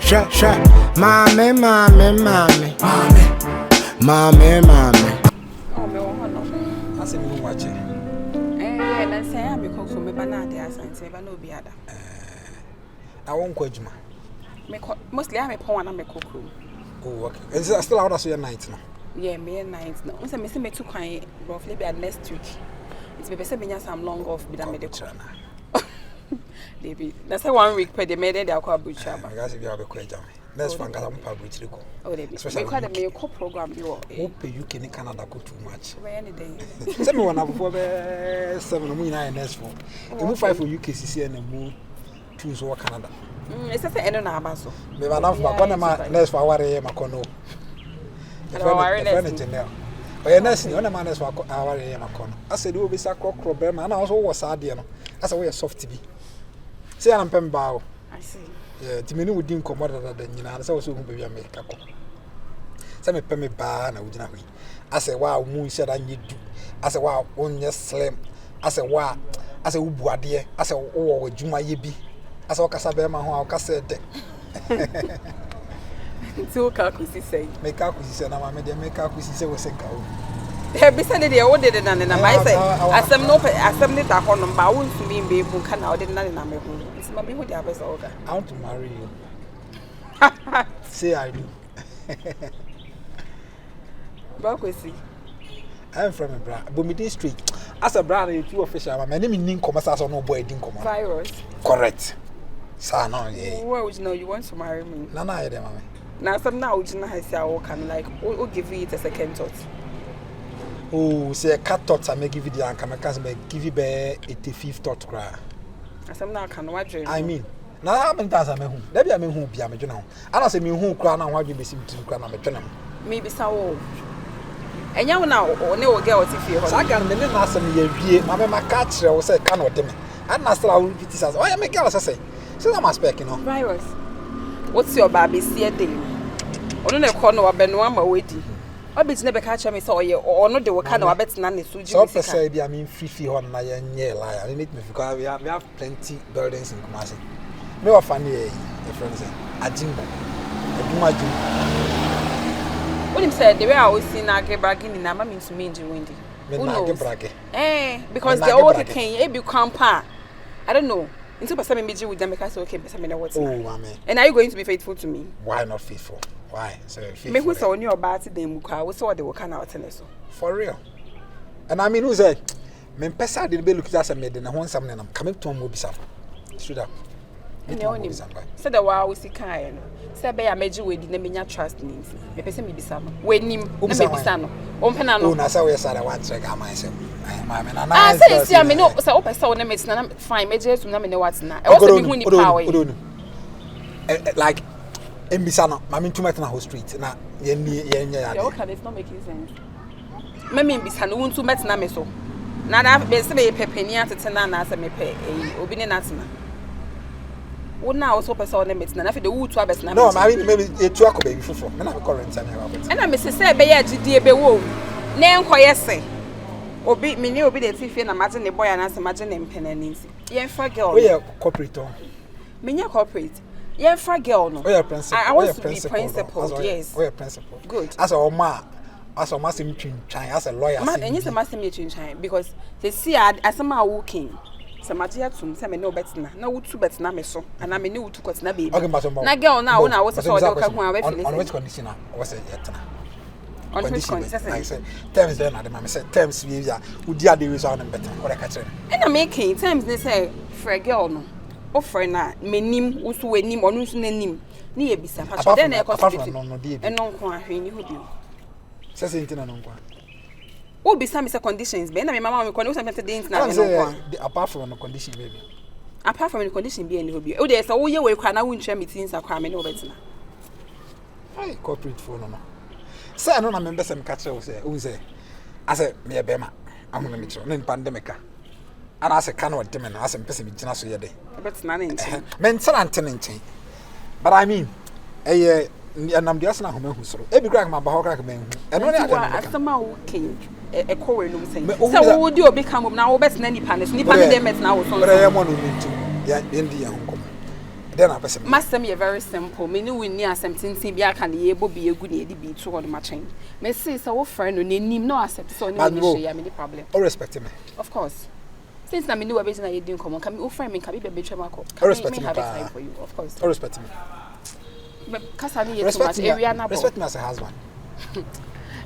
Sha, mame. Oh, me want no. I say me watch it. Let's say I be cook for me banana as I say, but no be other. I won't quit you. Mostly I'm a pawn and me cook room. Oh, okay. Is it still out of your night now? Yeah, me night now. Once I miss me too kind, roughly by next week. It's maybe say some long off with a medical. Baby, that's 1 week per the made they are called butcher. I guess if you have a question, let's find out how much we go. Oh, they call the medical program. You hope you can Canada go too much. Any day. Send me one up for 7 minutes for. You move 5 for UKCC and move choose what Canada. It's a end on our so. Me enough for one of my next for our Macono. But next, one of my next for our Macono. I said, you will be a crock and I also was sad. That's a way of soft to be. Say I'm Pembao. I see. Yeah, Timmy would didn't come other than you know, so soon be a make up. Some pemmy bar and I would not. I say, wow, moon said I need to. I say, wow, on your slim. I say, wow, I say, Ubu, dear. I say, oh, Juma Yibi. I saw Casabema, who I said, so Kakusi say, make up with you, and I'm a make up with you, was a cow. Have been the order than an amazing. As some no, as some little honor bound to me, be who can out in an home. It's my baby with the others. I want to marry you. Say I do. Bakwesi. I'm from a brand, but me street. As a brand, you official, my name is Ninko, as no boy didn't come. Virus. Correct. Son, yeah. Where would you know you want to marry me? No, I don't. Now, some now, you know, I say, I can like, or give it a second thought. Oh, say a cat thoughts I may give you the anchor, my cousin may give you a 85th thought cry. Some now can watch it. I mean, now how many times I may whom? Maybe I may whom be a major. I don't say me who crown and why you be seen to crown a maternum. Maybe so. And you now, or no girl, if you I can the last of me, my catch or say, cannot dim. And I still repeat this as I make girls, I say. So I'm speaking of virus. What's your baby see a day? On the corner of Benoit waiting. I bet never catch me so you or not the kind of bet none is so say I mean 50 on my year lie. I need me because we have plenty buildings in Kumasi. No funny a friend say a jingle. I do my jingle. When him said the way I always see na get bragging in Nama means to me in windy. Because the old king become pa. I don't know. Until person me with them because okay, person me know what's. Oh, amen. And are you going to be faithful to me? Why not faithful? Why? So faithful. Me who saw on your birthday them muka, we saw they were kind of telling us. For real. And I mean who say me person did be look at us made and I want something I'm coming to am bisa. Straight up. So the wow we see kind. Say be a major way the me trust means. Me person me bisa no. We nim na me bisa no. Ompena no. Oh, na say we say that one check am myself. Ah, say see me no say o person o na me na fine me just na me know what na. E wo say me hu ni power. Like mbisa no, ma me too much na ho street na ye ya. Okay, it's not making sense. Me mbisa no won too much na me so. Na da be say be pepeni atete na na say me pe obi ne na tena. Now also person on the na the wood to abes na. No, I mean maybe a two baby for. Me na be current time about. And I me say be ya gidi be wo. Na enkoye se. Obi me ni obi de tifie na imagine the boy na say imagine them penanisi. Yen fa girl. We are corporate. Me nya corporate. Yen fa girl no. We are principal. I want to be principal. Yes. We are principal. Good. As a oma, as a massive twin, as a lawyer. Man, and yes a massive twin because they see as a man walking. Samatia to say me no bet na. No two bet na me so. And I me no two cut na baby. Na girl now when I was so dey come ho finish. On which condition was it yet na? On which condition? I say terms then na me say terms we ya. Udi ade we so on better. What I catch. And I making terms they say for girl no. O for na me nim wo so wanim onu so nanim. Ni ye bisa. But then e cost no dey. E no nko ahwe ni hobi. Say say na no nko. What be some conditions? Be na me mama me kon we something dey na no. Apart from the condition baby. Apart from the condition be any hobi. O dey say wo ye we kwa na wo ntwa meetings akwa me no betina. Hey, corporate phone no. Say no na me be some catch say who say I say me be ma am na me tro no pandemic a. Ana say kan what dem na I say person me gina so ye dey. Betina na nti. Me ntana nten. But I mean nam dia sana homa hu soro. E bi kra ma ba ho kra ka me hu. E no ne aka. Asama wo king. E ko we no say. Say wo di obi kam na wo betina nipa ne so nipa ne dem met na wo so. Bere ye mo no ntu. Ya ndi ya honkom. then I person Master me very simple. Me no win near something be I can ye bo be a good ye be to on my chain. Me say so friend no name no accept so no share me problem. All respect me. Of course. Since I know a business you doing come on, can me friend me can be betray my call. All respect me have time for you, of course. All respect me. But cause I need too much area now. Respect me as a husband.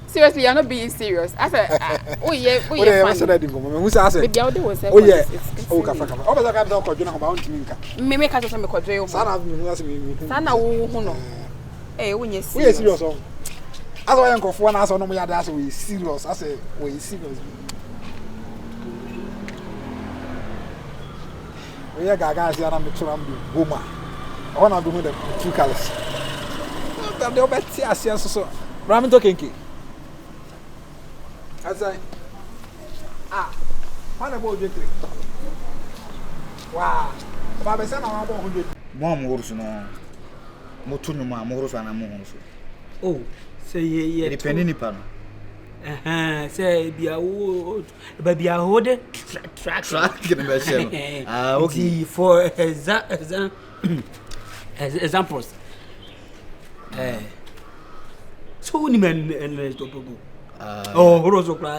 Seriously, you're not being serious. I said, oh yeah, oh yeah. Who say? Baby, I do say. Oh yeah. Oh, kafa. Oh, but I can't talk. You know about me. Me make us me kwa dwe. Sana me ask me. Sana wo hu no. Eh, wo nye serious. We serious on. As why uncle for na so no me ya dey we serious. I say we serious. We ya gaga see na me try am be boma. I want to do the two colors. That dey obeti asia so. Bra me to kenki. Asai. What about you? Wow. Baba say na wan bo 100. Mo amoroso no. Mo tu no ma amoroso na mo honso. Oh, say ye Depending nipa no. Say bia wo ba bia hode track Get me share. Ah, okay. For examples. So ni men en to oh, horoso kra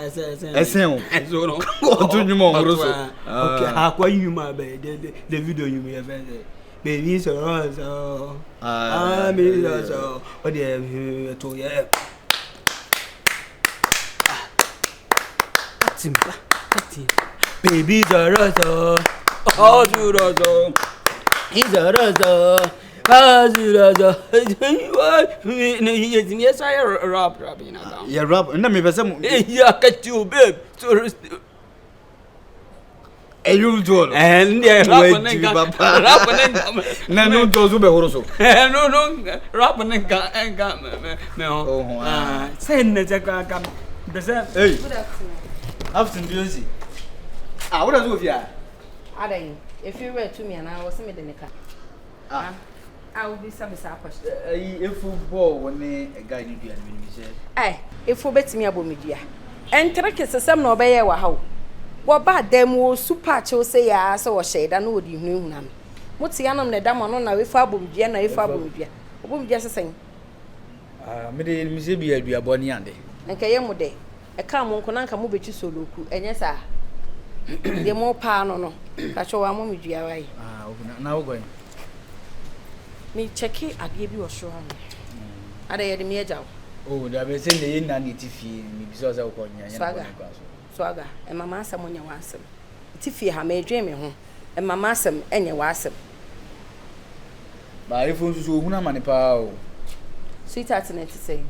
Esen o. so no. Tu no mo horoso. Okay, akwa nyuma be the video nyuma e be baby so me so o de to ye Timba baby so oh so he's a yes, I rap, you know. Yeah, rap. Na me pese mo. Yeah, catch you, babe. You do. And yeah, rap Na no do zo be horoso. No, rap me. Oh, send the come. Hey. Good afternoon. Afternoon, Beyonce. Ah, what do you here? Adan, if you were to me and I was in the car. I will be some question. If football when a guy need to admit me say. Eh, if you bet me about media. And trick is some no by our how. What bad them was super cho say ya so shade and would you know. What's the anum the dam on a fabum diana if fabum dia. Whom just saying. Me de me say be a boni ande. And Kayamo day. A come on Konanka move to solo. And yes, sir. The more pan no. Catch your mommy dia. Ah, now going. Me check it, I give you a show. I had me a job. Oh, they be saying they na nitifi me because I ko nya. Swaga, and mamma someone you want some. Tiffy ha may dream home, and mamma some and you want some. But if you so huna mani pa o. Sweetheart and it say.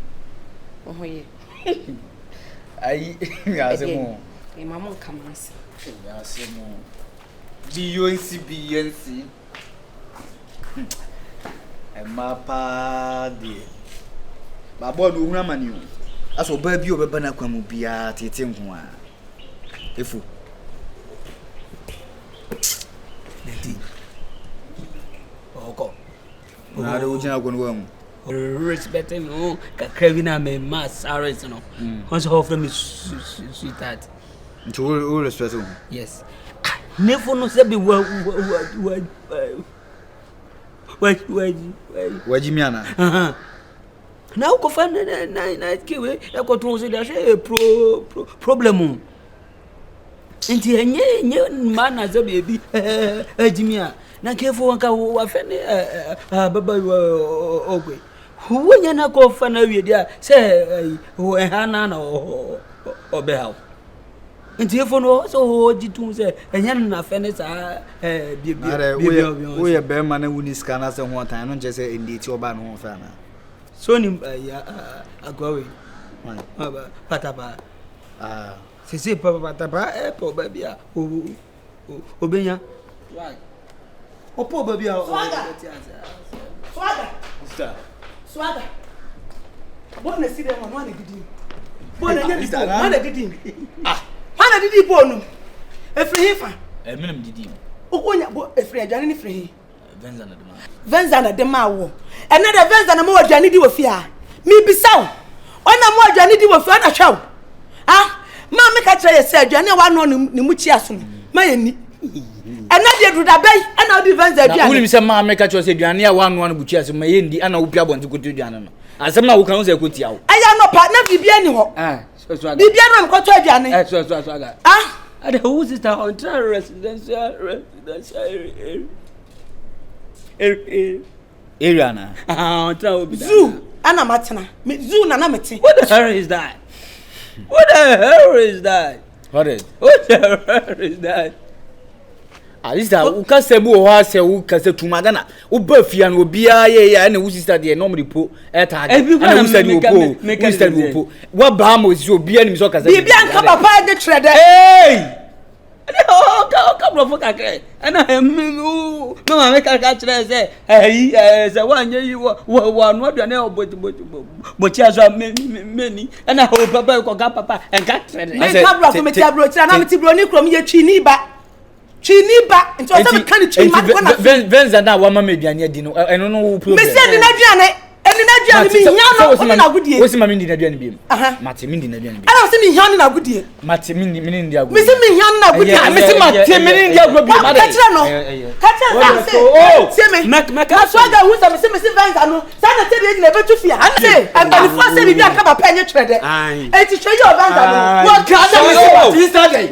Oh, ye. Ai, ya se mo. E mamma come us. Ya se mo. Beyonce. Mapa de babo do huna mani o aso ba bi obeba na kwamu bia tete nko a efu neti oko na do jina ko no respect no kakra bi na me mass arrest no once offer me sweetheart nti o respect o yes nefo no se bi wajimiana na uko fa na kiwe eko to se da she problem nti enye mana za bebi ajimia na kefo wanka wa fe ne baba ogwe wonya na ko fa na wi dia se hana na obe hawo nti efo no so jitu se enya na fe ne sa bi we ye be ma na wuni ska na se ho tan no nje se nditi oba no ho fa na so ni ya agwawe patapa se patapa po ba bia obenya why opo ba bia swaga bona si dem no na gidi bona nya di bona gidi Mana didi bonu? Efri hifa. Minimum didi. Okonya bo efri adwane ni fri. Venza na dema. Venza na dema wo. Ena de venza na mo adwane di wo fia. Mi bisaw. Ona mo adwane di wo fia na hwaw. Ah, ma me ka kire ye se adwane wa no ni mu chi aso no. Ma ye ni. Ena de do da bay ana di venza aduane woni se ma make cho se aduane ya wanu buchi ase ma ye ndi ana wo pia bonti kotu aduane no asem na wo kan se kotia wo aya no pa na bibia ni ho so bibia no mkoto aduane so aga and who sister on residential area na zoo ana matena zoo na mete what the hell is that what the hell is that Alisa uka sebu o ha se uka se tumaga na u ba fia no bia ye ya na u sister de normally po eta aga na u study po u study po wa ba mo si obia ni so ka se bibia nka papa de trade hey ka bro fuka ke ana no ma me ka kire se se wa nye yi wa no aduane o bochi aso meni ana ho papa ko ga papa enka trade me ka bro fo me ti abro tira na me ti bro ni krom ye twini ba nti o se me kan twini ma ko na venza na wa ma me aduane di no eno no wo problem me se ni na aduane mi hia no na gudie wo se ma mi ndi na aduane bi mate mi ndi na aduane bi ana se mi hia no na gudie mate mi ndi agudie me se mi hia no na gudie me se mate mi ndi agudie bi ka tira no se me na swaga hu se me se venza no sa na te bi na betu fia ana se agbani fo se bi aka ba pa nye trede e ti hwe yo venza no wo ka da me se ti sa dey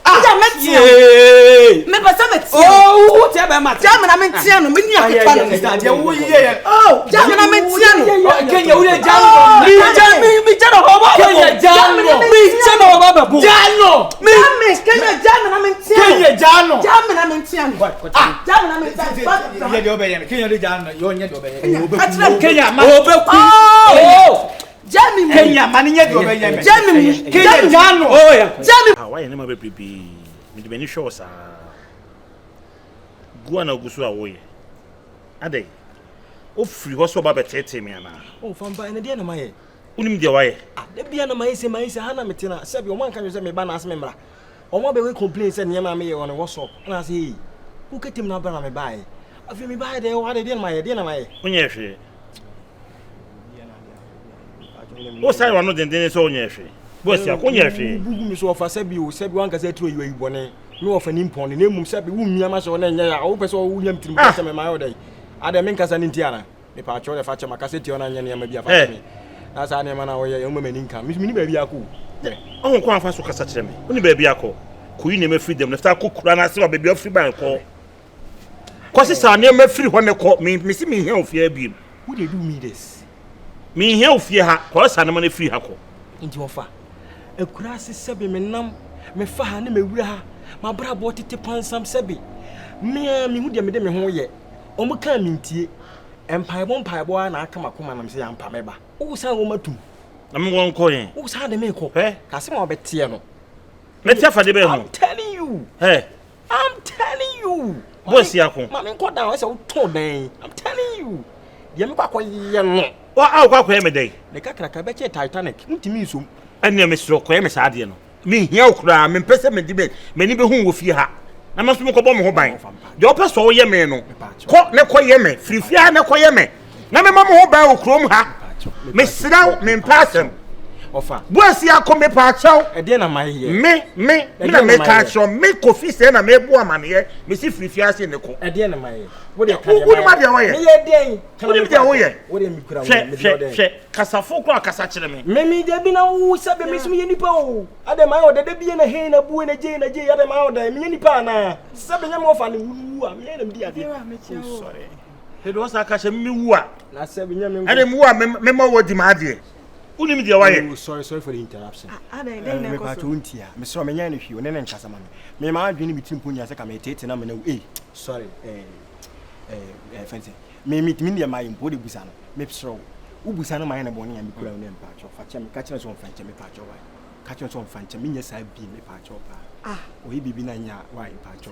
Aja metia. Me pasa metia. Oh, tia ba matia. Jam na metia no, me ni aketwa no. Dia wo ye. Oh, jam na metia no. Kenya wo ye jam no. Mi jam no ba. Kenya jam no. Mi jam no ba ba. Jam no. Mi Kenya jam na metia. Kenya jam no. Jam na metia no. Ah, jam na metia. Ye de obeye. Kenya de jam no. Yo nye de obeye. Kenya ma. Obeku. Oh. Jami Kenya mani nye de obeye. Jami Kenya jam no. Oh ya. Jami. Why you never be me many shows go na ogusu awoye ade o free hoso ba betete me ana o famba ene dia na maye unim dia waye de bia na maye se hana metina se bi o man kan se me ba na ase me mra o mo be we complain se niam me ye on WhatsApp na se ku ketim na ba na me bae afi me bae de o de dia na maye onye hwe o sai wa no den so onye hwe bosi akonye hwe bugu mi so ofa se bi wan ka se tro yi bone me ofa ni mpon ne mum se bi wu miama so na nya ya o pese o wu nyam tirim ka se me mayo dai ade men kasa ni ntiana me pa cho le fa che makase ti ona nya ne ma bia fa me na sa ne ma na wo ye o mama ni nka mi ni ba bia ko o ko afa so kasa kire me oni ba bia ko ku yi ne me freedom na sta ko kura na se ba bia free ban ko se sa ne ma free ho ne ko me si me hia ofia bi who dey do me this me hia ofia ha ko sa ne ma ne free ha ko nti ofa ekura se sebe me nam me fa ha ne me wura ha ma bra bo tete pansam sebe me hu de me ho ye o mo kan mintie empaibo na aka makoma na me se ya mpa me ba wo san wo matum na me won ko yen wo san de me ko ka se ma obetie no me tia fa de be ho I'm telling you boss yakon ma me ko down se wo to den I'm telling you ye me kwa ye no wa kwa me dai ne kakra ka be che Titanic ntimi nsum ene me sro ko me sa de no me hia okura me pese me dibe me ni be hu wo fi ha na me so me ko bo me ho ban de o pese o ye me no ko ne ko ye me frifia ne ko ye me na me ma mo ho ban okrom ha me sraw me mpasem ofa boasi akọ me pa chaw e de na mai ye me na me ka chaw me kofi se na me bu amane me si frifia se ne ko e de na mai wo de ka wo ma de wo ye me ye den wo de wo ye wo de mi kura wo me de den she kasafo kura kasa kire me me de bi na wo sabe me sum ye nipa o ade mai o de bi na he na bu na je ade mai o de me nipa na sabe nya mo fa ne wu a me na me di ade sorry he do sa ka she me wu a na sabe nya me ade mu a me ma wo di ma ade unim dia waye sorry for the interruption Ade den na me ko pa to ntia me so me nya ne hwi o ne nkasa ma me ma adwene mi tirim ponya se ka me tete na me na sorry fancy me dia ma impo de busa no me psro u busa no ma ne bone ya me kura ne mpa cho fa che me ka chere so mfa che me pa cho wa ka chere so mfa che me nya sa bi me pa cho pa o yi bibi na nya wa pa cho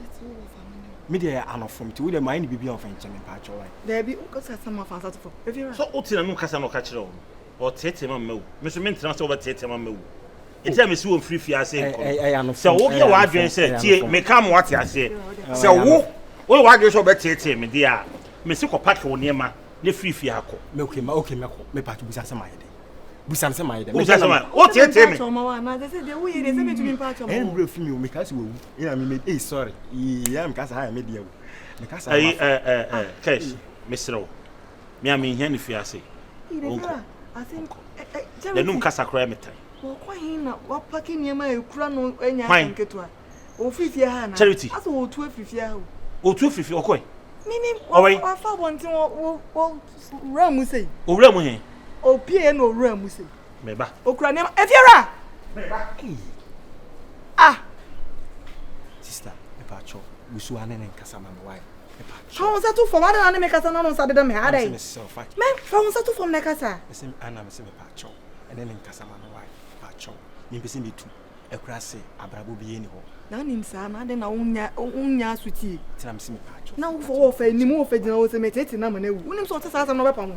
me dia anofom ti wo de ma ne bibi on fa che me pa cho wa there be ko sa sama fa sa to for so utina no kasa no ka kire o o tete ma mewu me so me ntina so ba tete ma mewu eti a me si won free fi ase nko so wo bia wa adwen se tie me ka mo wate ase se wo wa adwen so ba tete me dia me si ko pack wo niema ne free fi akọ me okay me ko me pa to busa sama ye de busan se my dem busan se my what you tell me na they say they we dey say me to me pa choma en bro fi mi o me ka se wo ina me eh sorry yeah me ka sa ha me dia wo me ka sa cash Mr. Me am here ni fiase I think the num kasa kra metai wo kwa hin na wa paki niema e kura no enya nketo a o fifia ha na charity aso o tu afifia ha o tu fifi okoi mimi wa fa bontin wo ramu sei o ramu he o pie no ramu sei me ba o kura niema efiara me ba sister me pa cho busu ane ne kasa ma why me pa cho how sa tu for ma na me kasa na no sa de me ha dai me how sa tu for me kasa me se ana me se me pa cho ene ne kasa ma why pa cho ni pese me tu e kura se abrabo bi eni ho na nim sa na de na unya suti tira me se me pa cho na wo for fa ni mo fa dina wo se me tete na ma na wu unim so tsa sa no be pa mo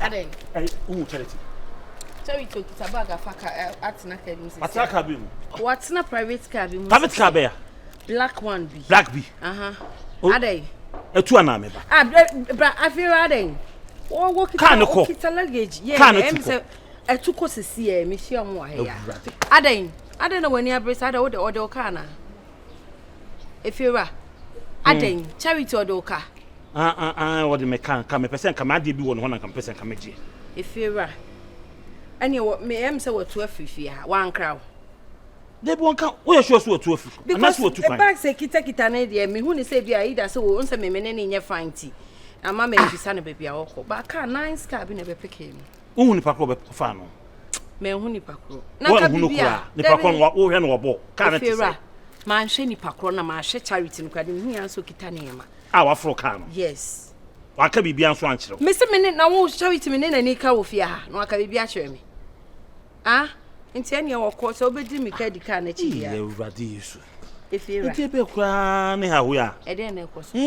Aden. Hey, charity. Charity to tabaga faka atina cabin. Atina cabin. What's na private cabin? Private cabin. Black one be. Black be. Aden. Etu ana me ba. Bra afiro Aden. O wo kita luggage. Yeah, em say etu ko sisi e me hia mo ahia. Aden na wani abresa da wo de order ka na. Efira. Aden, charity order ka. What the mechanic come percent come ade bi won ho na come percent come je efira ani wo me em say what to afifia one crow dey bon kan wo sure so to afi na so to kan back say kita na dey me hu ni say bia ida say wo nse me ne nye fine ti ama me bisa na bebia woko ba ka nice car bi na be peke mi hu ni pakro be fa no me hu ni pakro na ka bibia ni pakro wo hwe no wo bo ka na ti say ma hwe ni pakro na ma hwe charity no kwade hu ya so kita na yema wafro ka no yes waka bibia nso ankyere me se me na wo charity me na ni ka wo fia ha na waka bibia kyere me nti ene wo ko so obedi mi ka di ka na chi ya Ewurade Yesu efira nti be kwa ne ha ho ya de na ko so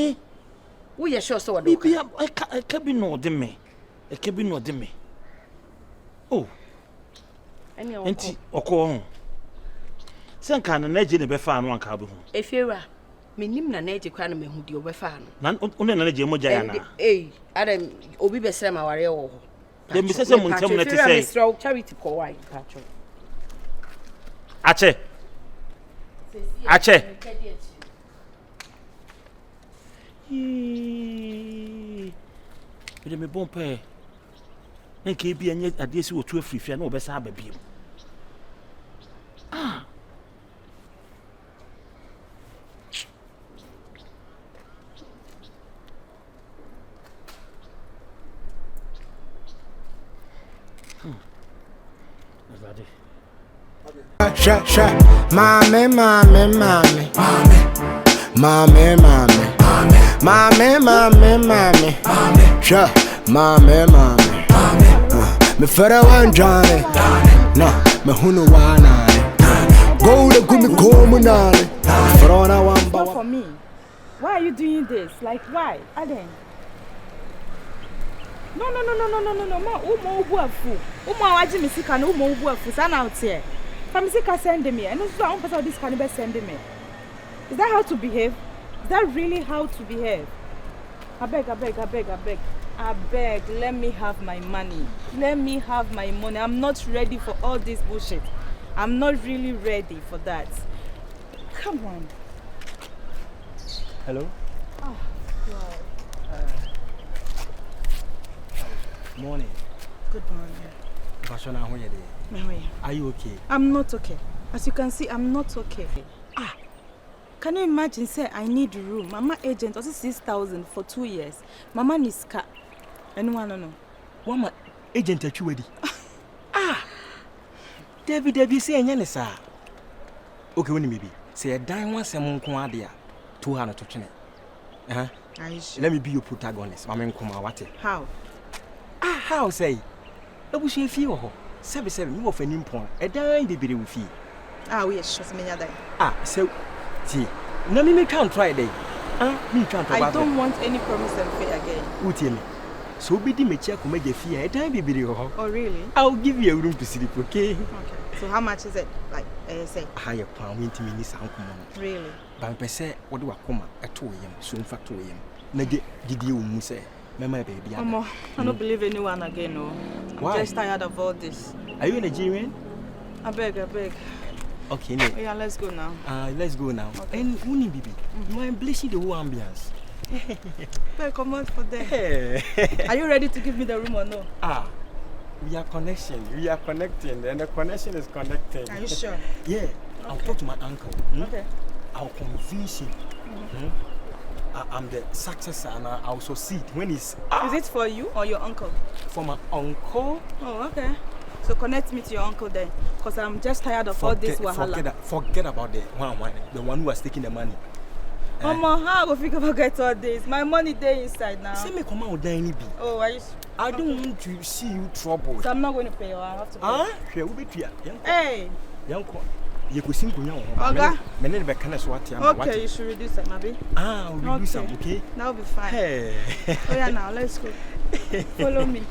wo ye sure so wo do bibia ka bi no de me oh ene wo nti okọ senka na naje ne be fa no anka be ho efira menim na naje kwa na mehu di obefa no na one na naje moja ya na adam obi be sere ma ware wo ho de mi sese mu ntem na te say charity ko why patcho ache bide me bon pe na ke bi anye ade si wotu afrifia na obesa aba biem Mommy. Sure, mommy. Me fera wan Johnny. No, me hunu wana. Go to gumi komunale. Frona wan ba. For me. Why are you doing this? Like why? Aden. No. Ma umo ubuafu. Umo awaji misika na umo ubuafu. Sana out here. Misika send me. And also I want person this can be send me. Is that how to behave? Is that really how to behave? I beg, let me have my money. Let me have my money. I'm not ready for all this bullshit. I'm not really ready for that. Come on. Hello? Oh, God. Morning. Good morning. Bashona, how are you? Are you okay? I'm not okay. As you can see, I'm not okay. Can you imagine, say, I need a room. Mama agent also 6,000 for 2 years. Mama needs car. Anyone no? Mama agent at you ready? Debbie say any sir. Okay, when maybe say a dime once a month 200 to chine. Let me be your protagonist. Mama come what? How? How say? I wish you feel 7 you of an import. A dime be with fee. We are just me that. So no, me can't try day. Me can't. I don't want any promise and pay again. Who tell me? So be the mecha come get fear. A time be ho. Oh, really? I'll give you a room to sleep, okay? Okay. So how much is it? Like, say? Higher pound, 20 minutes, Really? But I say, what do I come at 2 a.m. soon for 2 a.m. Nugget, did you say, Mamma baby? I don't believe anyone again, no. Why? I'm just tired of all this. Are you Nigerian? I beg. Okay, no. Yeah, let's go now. Let's go now. Okay. And Uni baby, you are blessing the whole ambience. Beg, come on for them. Are you ready to give me the room or no? We are connecting, and the connection is connecting. Are you sure? Yeah, I'll talk to my uncle. Okay. I'll convince him. I'm the successor and I'll succeed when he's. Is it for you or your uncle? For my uncle. Oh, okay. So connect me to your uncle then, because I'm just tired of all this wahala. Forget about the one who was taking the money. Mama, how will you forget all this? My money there inside now. Say me come out there any be. Oh, are you? I don't want to see you troubled. So I'm not going to pay you. I have to pay. She will be here. Hey. You could sing kunya. Okay, you should reduce it, maybe. We'll reduce some, okay? That'll be fine. Hey. Oh yeah, now let's go. Follow me.